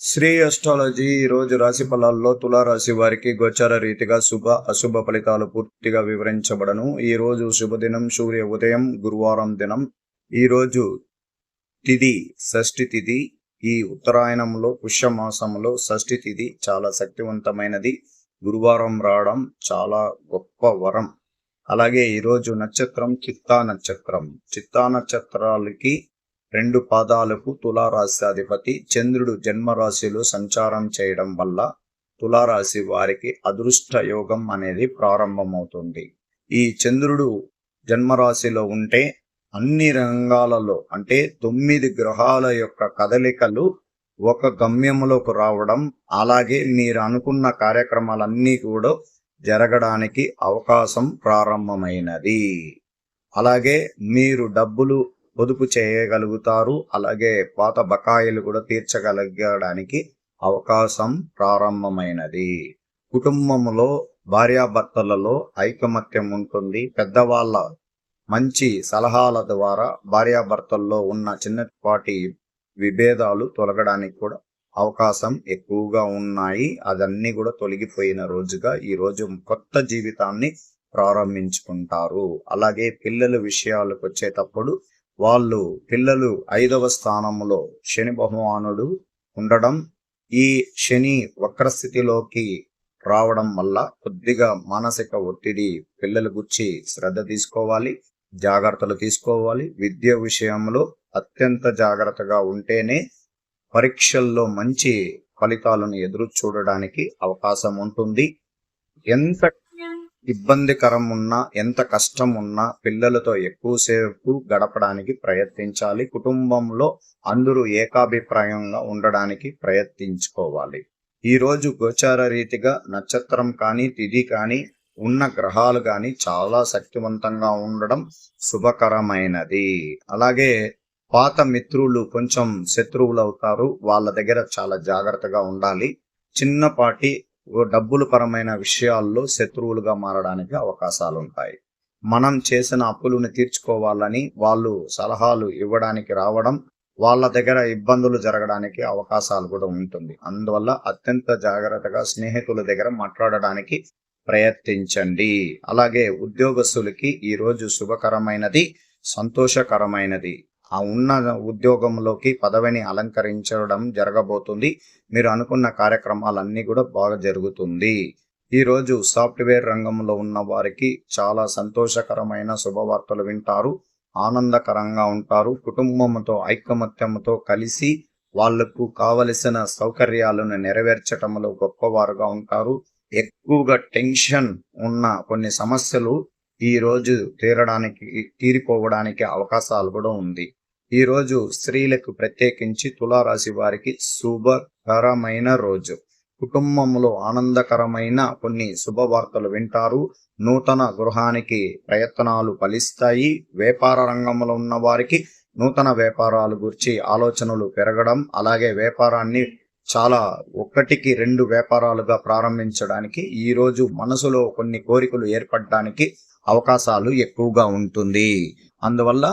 Shri astrology ఈ రోజు రాశి ఫలాల్లో తులారాశి వారికి గోచార రీతిగా శుభ అశుభ ఫలితాలు పూర్తిగా వివరించబడను. ఈ రోజు శుభదినం సూర్య ఉదయం, గురువారం దినం. ఈ రోజు తిథి షష్ఠి తిథి. ఈ ఉత్తరాయణంలో పుష్యమాసంలో షష్ఠి తిథి చాలా శక్తివంతమైనది. గురువారం రావడం చాలా గొప్ప వరం. అలాగే ఈరోజు నక్షత్రం చిత్తా నక్షత్రం. చిత్తా నక్షత్రాలకి 2 పాదాలకు తులారాశి అధిపతి చంద్రుడు జన్మరాశిలో సంచారం చేయడం వల్ల తులారాశి వారికి అదృష్ట యోగం అనేది ప్రారంభమవుతుంది. ఈ చంద్రుడు జన్మరాశిలో ఉంటే అన్ని రంగాలలో అంటే 9 గ్రహాల యొక్క కదలికలు ఒక గమ్యములోకి రావడం, అలాగే మీరు అనుకున్న కార్యక్రమాలన్నీ కూడా జరగడానికి అవకాశం ప్రారంభమైనది. అలాగే మీరు డబ్బులు పొదుపు చేయగలుగుతారు. అలాగే పాత బకాయిలు కూడా తీర్చగలగడానికి అవకాశం ప్రారంభమైనది. కుటుంబంలో భార్యాభర్తలలో ఐకమత్యం ఉంటుంది. పెద్దవాళ్ళ మంచి సలహాల ద్వారా భార్యాభర్తల్లో ఉన్న చిన్నపాటి విభేదాలు తొలగడానికి కూడా అవకాశం ఎక్కువగా ఉన్నాయి. అదన్నీ కూడా తొలగిపోయిన రోజుగా ఈ రోజు కొత్త జీవితాన్ని ప్రారంభించుకుంటారు. అలాగే పిల్లల విషయాలకు వచ్చేటప్పుడు పిల్లలు 5వ స్థానంలో శని భగవానుడు ఉండడం, ఈ శని వక్రస్థితిలోకి రావడం వల్ల కొద్దిగా మానసిక ఒత్తిడి పిల్లల గురించి శ్రద్ధ తీసుకోవాలి, జాగ్రత్తలు తీసుకోవాలి. విద్య విషయంలో అత్యంత జాగ్రత్తగా ఉంటేనే పరీక్షల్లో మంచి ఫలితాలను ఎదురు చూడడానికి అవకాశం ఉంటుంది. ఎంత ఇబ్బందికరం ఉన్నా, ఎంత కష్టం ఉన్నా పిల్లలతో ఎక్కువసేపు గడపడానికి ప్రయత్నించాలి. కుటుంబంలో అందరూ ఏకాభిప్రాయంగా ఉండడానికి ప్రయత్నించుకోవాలి. ఈరోజు గోచార రీతిగా నక్షత్రం కానీ తిథి కానీ ఉన్న గ్రహాలు కానీ చాలా శక్తివంతంగా ఉండడం శుభకరమైనది. అలాగే పాత మిత్రులు కొంచెం శత్రువులు అవుతారు. వాళ్ళ దగ్గర చాలా జాగ్రత్తగా ఉండాలి. చిన్నపాటి డబ్బుల పరమైన విషయాల్లో శత్రువులుగా మారడానికి అవకాశాలు ఉంటాయి. మనం చేసిన అప్పులను తీర్చుకోవాలని వాళ్ళు సలహాలు ఇవ్వడానికి రావడం, వాళ్ళ దగ్గర ఇబ్బందులు జరగడానికి అవకాశాలు కూడా ఉంటుంది. అందువల్ల అత్యంత జాగ్రత్తగా స్నేహితుల దగ్గర మాట్లాడడానికి ప్రయత్నించండి. అలాగే ఉద్యోగస్తులకి ఈరోజు శుభకరమైనది, సంతోషకరమైనది. ఆ ఉన్న ఉద్యోగంలోకి పదవిని అలంకరించడం జరగబోతుంది. మీరు అనుకున్న కార్యక్రమాలన్నీ కూడా బాగా జరుగుతుంది. ఈరోజు సాఫ్ట్వేర్ రంగంలో ఉన్న వారికి చాలా సంతోషకరమైన శుభవార్తలు వింటారు, ఆనందకరంగా ఉంటారు. కుటుంబంతో ఐకమత్యంతో కలిసి వాళ్లకు కావలసిన సౌకర్యాలను నెరవేర్చడంలో గొప్పవారుగా ఉంటారు. ఎక్కువగా టెన్షన్ ఉన్న కొన్ని సమస్యలు ఈ రోజు తీరిపోవడానికి అవకాశాలు కూడా ఉంది. ఈ రోజు స్త్రీలకు ప్రత్యేకించి తులారాశి వారికి శుభకరమైన రోజు. కుటుంబంలో ఆనందకరమైన కొన్ని శుభవార్తలు వింటారు. నూతన గృహానికి ప్రయత్నాలు ఫలిస్తాయి. వ్యాపార రంగంలో ఉన్న వారికి నూతన వ్యాపారాల గురించి ఆలోచనలు పెరగడం, అలాగే వ్యాపారాన్ని చాలా 1కి 2 వ్యాపారాలుగా ప్రారంభించడానికి ఈ రోజు మనసులో కొన్ని కోరికలు ఏర్పడడానికి అవకాశాలు ఎక్కువగా ఉంటుంది. అందువల్ల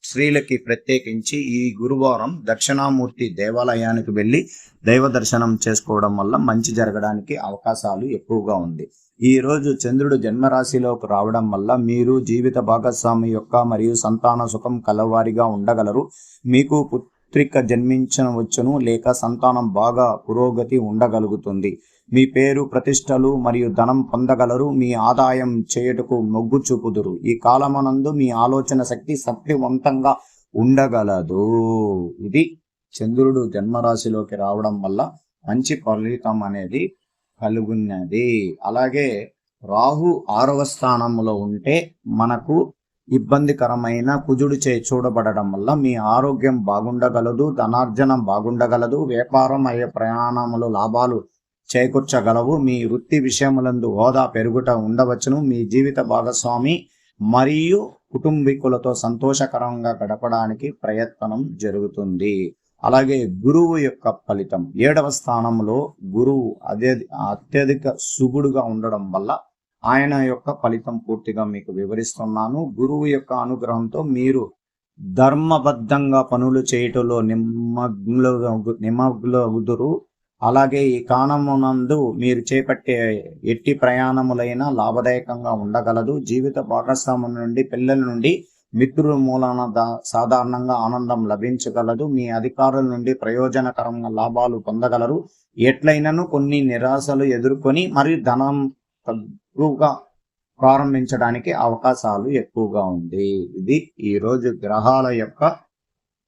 స్త్రీలకి ప్రత్యేకించి ఈ గురువారం దక్షిణామూర్తి దేవాలయానికి వెళ్ళి దైవ దర్శనం చేసుకోవడం వల్ల మంచి జరగడానికి అవకాశాలు ఎక్కువగా ఉంది. ఈ రోజు చంద్రుడు జన్మరాశిలోకి రావడం వల్ల మీరు జీవిత భాగస్వామి యొక్క మరియు సంతాన సుఖం కలవారిగా ఉండగలరు. మీకు పుత్రిక జన్మించవచ్చును, లేక సంతానం బాగా పురోగతి ఉండగలుగుతుంది. మీ పేరు ప్రతిష్టలు మరియు ధనం పొందగలరు. మీ ఆదాయం చేయుటకు మొగ్గు చూపుదురు. ఈ కాలమనందు మీ ఆలోచన శక్తి శక్తివంతంగా ఉండగలదు. ఇది చంద్రుడు జన్మరాశిలోకి రావడం వల్ల మంచి ఫలితం అనేది కలుగున్నది. అలాగే రాహు 6వ స్థానంలో ఉంటే మనకు ఇబ్బందికరమైన కుజుడు చూడబడడం వల్ల మీ ఆరోగ్యం బాగుండగలదు, ధనార్జనం బాగుండగలదు, వ్యాపారం అయ్యే ప్రయాణములు లాభాలు చేకూర్చగలవు. మీ వృత్తి విషయములందు హోదా పెరుగుట ఉండవచ్చును. మీ జీవిత భాగస్వామి మరియు కుటుంబీకులతో సంతోషకరంగా గడపడానికి ప్రయత్నం జరుగుతుంది. అలాగే గురువు యొక్క ఫలితం 7వ స్థానంలో గురువు అత్యధిక శుభుడుగా ఉండడం వల్ల ఆయన యొక్క ఫలితం పూర్తిగా మీకు వివరిస్తున్నాను. గురువు యొక్క అనుగ్రహంతో మీరు ధర్మబద్ధంగా పనులు చేయటంలో నిమగ్నులగుదురు. అలాగే ఈ కాలమునందు మీరు చేపట్టే ఎట్టి ప్రయాణములైనా లాభదాయకంగా ఉండగలదు. జీవిత భాగస్వాముల నుండి, పిల్లల నుండి, మిత్రుల మూలన సాధారణంగా ఆనందం లభించగలదు. మీ అధికారుల నుండి ప్రయోజనకరంగా లాభాలు పొందగలరు. ఎట్లయినను కొన్ని నిరాశలు ఎదుర్కొని మరియు ధనం తక్కువగా ప్రారంభించడానికి అవకాశాలు ఎక్కువగా ఉంది. ఇది ఈరోజు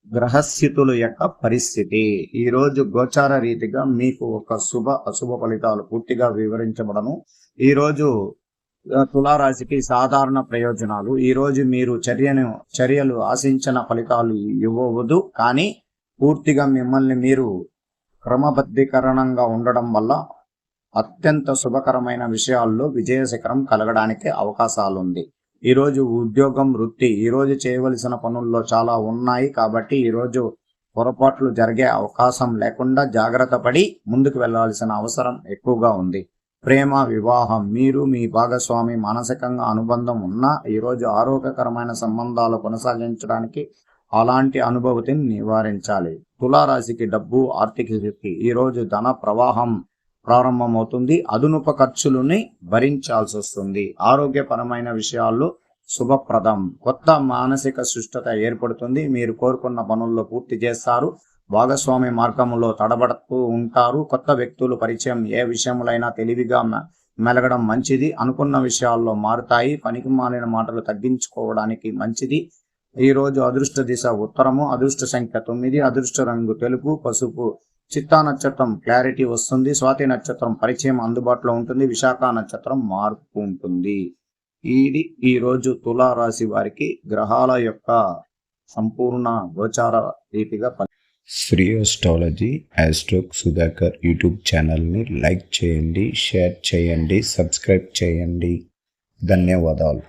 గ్రహస్థితుల యొక్క పరిస్థితి. ఈ రోజు గోచార రీతిగా మీకు ఒక అశుభ ఫలితాలు పూర్తిగా వివరించబడను. ఈ రోజు తులారాశికి సాధారణ ప్రయోజనాలు. ఈ రోజు మీరు చర్యలు ఆశించిన ఫలితాలు ఇవ్వవద్దు, కానీ పూర్తిగా మిమ్మల్ని మీరు క్రమబద్ధీకరణంగా ఉండడం వల్ల అత్యంత శుభకరమైన విషయాల్లో విజయశిఖరం కలగడానికి అవకాశాలుంది. ఈరోజు ఉద్యోగం, వృత్తి, ఈరోజు చేయవలసిన పనుల్లో చాలా ఉన్నాయి కాబట్టి ఈరోజు పొరపాట్లు జరిగే అవకాశం లేకుండా జాగ్రత్త పడి ముందుకు వెళ్లాల్సిన అవసరం ఎక్కువగా ఉంది. ప్రేమ, వివాహం, మీరు మీ భాగస్వామి మానసికంగా అనుబంధం ఉన్నా ఈరోజు ఆరోగ్యకరమైన సంబంధాలు కొనసాగించడానికి అలాంటి అనుభూతిని నివారించాలి. తులారాశికి డబ్బు, ఆర్థిక స్థితి. ఈరోజు ధన ప్రవాహం ప్రారంభమవుతుంది. అదనపు ఖర్చులని భరించాల్సి వస్తుంది. ఆరోగ్యపరమైన విషయాల్లో శుభప్రదం. కొత్త మానసిక సుష్టత ఏర్పడుతుంది. మీరు కోరుకున్న పనుల్లో పూర్తి చేస్తారు. భాగస్వామి మార్గంలో తడబడుతూ ఉంటారు. కొత్త వ్యక్తులు పరిచయం. ఏ విషయములైనా తెలివిగా మెలగడం మంచిది. అనుకున్న విషయాల్లో మారుతాయి. పనికి మాలిన మాటలు తగ్గించుకోవడానికి మంచిది. ఈరోజు అదృష్ట దిశ ఉత్తరము. అదృష్ట సంఖ్య 9. అదృష్ట రంగు తెలుపు, పసుపు. చిత్తా నక్షత్రం క్లారిటీ వస్తుంది. స్వాతి నక్షత్రం పరిచయం అందుబాటులో ఉంటుంది. విశాఖ నక్షత్రం మార్పు ఉంటుంది. ఇది ఈరోజు తులారాశి వారికి గ్రహాల యొక్క సంపూర్ణ గోచార రీతిగా శ్రీ అస్ట్రాలజీ ఆస్ట్రోక్ సుధాకర్ యూట్యూబ్ ఛానల్ని లైక్ చేయండి, షేర్ చేయండి, సబ్స్క్రైబ్ చేయండి. ధన్యవాదాలు.